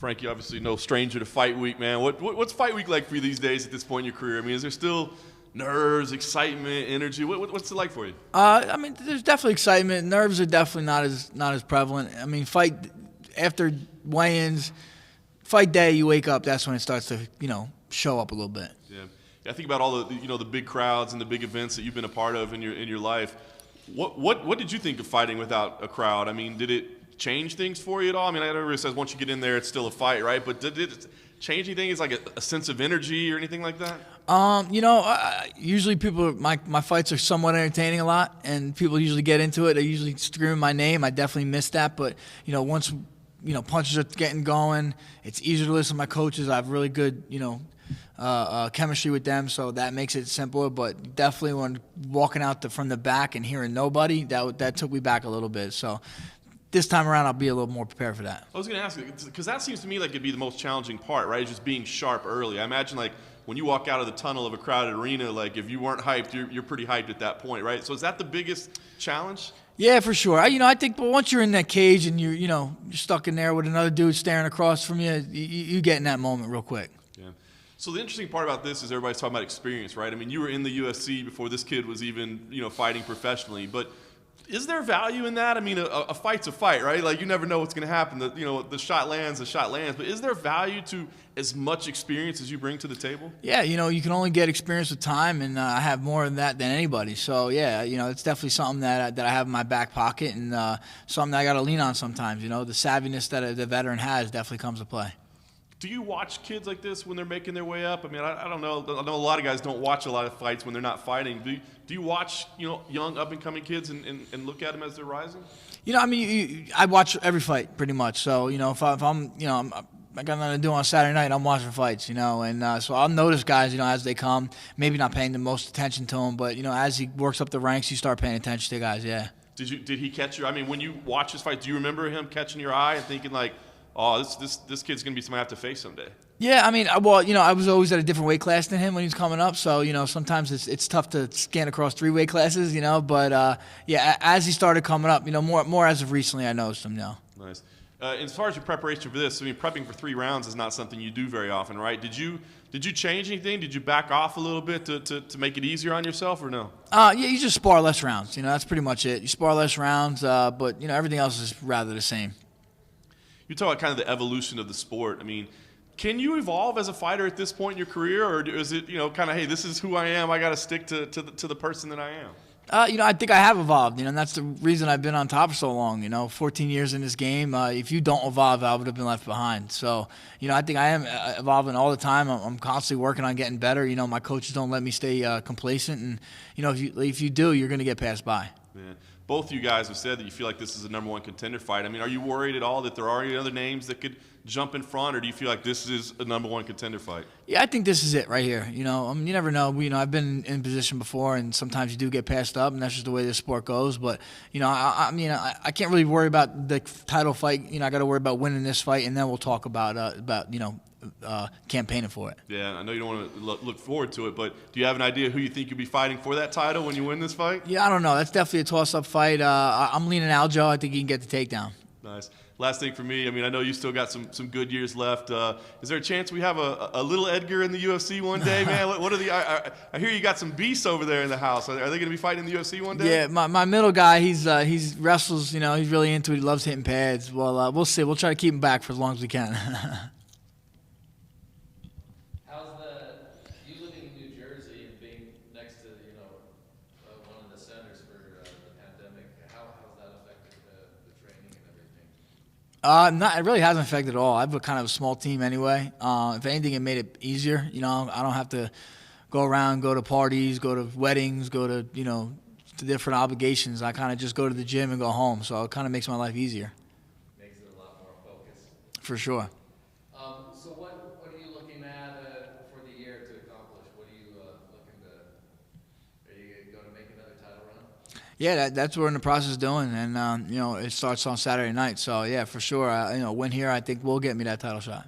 Frankie, obviously no stranger to fight week, man. What's fight week like for you these days at this point in your career? I mean, is there still nerves, excitement, energy? What's it like for you? I mean, there's definitely excitement. Nerves are definitely not as prevalent. I mean, fight after weigh-ins, fight day, you wake up. That's when it starts to show up a little bit. Yeah, I think about all the the big crowds and the big events that you've been a part of in your life. What did you think of fighting without a crowd? I mean, did it change things for you at all? I mean, everybody says once you get in there, it's still a fight, right? But did it change anything? Is like a sense of energy or anything like that? Usually my fights are somewhat entertaining a lot, and people usually get into it. They usually scream my name. I definitely miss that, but once punches are getting going, it's easier to listen to my coaches. I have really good chemistry with them, so that makes it simpler. But definitely when walking out from the back and hearing nobody, that took me back a little bit. So this time around, I'll be a little more prepared for that. I was going to ask you, because that seems to me like it'd be the most challenging part, right? Just being sharp early. I imagine like when you walk out of the tunnel of a crowded arena, like if you weren't hyped, you're pretty hyped at that point, right? So is that the biggest challenge? Yeah, for sure. I think, but once you're in that cage and you're stuck in there with another dude staring across from you, you get in that moment real quick. Yeah. So the interesting part about this is everybody's talking about experience, right? I mean, you were in the UFC before this kid was even fighting professionally, but is there value in that? I mean, a fight's a fight, right? Like you never know what's going to happen. The shot lands, But is there value to as much experience as you bring to the table? Yeah, you can only get experience with time, and I have more of that than anybody. So yeah, it's definitely something that I have in my back pocket, and something that I got to lean on sometimes. The savviness that the veteran has definitely comes to play. Do you watch kids like this when they're making their way up? I mean, I don't know. I know a lot of guys don't watch a lot of fights when they're not fighting. Do you watch young up and coming kids and look at them as they're rising? I watch every fight pretty much. So if I'm I got nothing to do on Saturday night, I'm watching fights, and so I'll notice guys, as they come, maybe not paying the most attention to them, but as he works up the ranks, you start paying attention to guys. Yeah. Did he catch your? I mean, when you watch his fight, do you remember him catching your eye and thinking like, oh, this kid's gonna be somebody I have to face someday? Yeah, I mean, I was always at a different weight class than him when he was coming up, so sometimes it's tough to scan across 3 weight classes, but yeah, as he started coming up, more as of recently, I noticed him now. Nice. As far as your preparation for this, I mean, prepping for 3 rounds is not something you do very often, right? Did you change anything? Did you back off a little bit to make it easier on yourself, or no? Yeah, you just spar less rounds. That's pretty much it. You spar less rounds, but everything else is rather the same. You talk about kind of the evolution of the sport. I mean, can you evolve as a fighter at this point in your career, or is it kind of, hey, this is who I am, I got to stick to the person that I am? I think I have evolved, and that's the reason I've been on top for so long. 14 years in this game. If you don't evolve, I would have been left behind. So, I think I am evolving all the time. I'm constantly working on getting better. My coaches don't let me stay complacent, and if you do, you're going to get passed by. Yeah. Both of you guys have said that you feel like this is a #1 contender fight. I mean, are you worried at all that there are any other names that could jump in front, or do you feel like this is a #1 contender fight? Yeah, I think this is it right here. You never know. I've been in position before, and sometimes you do get passed up, and that's just the way this sport goes. But I can't really worry about the title fight. I got to worry about winning this fight, and then we'll talk about campaigning for it. Yeah, I know you don't want to look forward to it, but do you have an idea who you think you'll be fighting for that title when you win this fight? Yeah, I don't know. That's definitely a toss-up fight. I'm leaning Aljo. I think he can get the takedown. Nice. Last thing for me, I mean, I know you still got some good years left. Is there a chance we have a little Edgar in the UFC one day, man? What are the? I hear you got some beasts over there in the house. Are they going to be fighting in the UFC one day? Yeah, my middle guy, he's wrestles. He's really into it. He loves hitting pads. Well, we'll see. We'll try to keep him back for as long as we can. You living in New Jersey and being next to one of the centers for the pandemic? How's that affected the training and everything? It really hasn't affected at all. I have a kind of a small team anyway. If anything, it made it easier. I don't have to go around, go to parties, go to weddings, go to to different obligations. I kind of just go to the gym and go home. So it kind of makes my life easier. Makes it a lot more focused. For sure. So what are you looking at for the year to accomplish? What are you looking to? Are you going to make another title run? Yeah, that's what we're in the process of doing, and it starts on Saturday night. So yeah, for sure. Win here, I think will get me that title shot.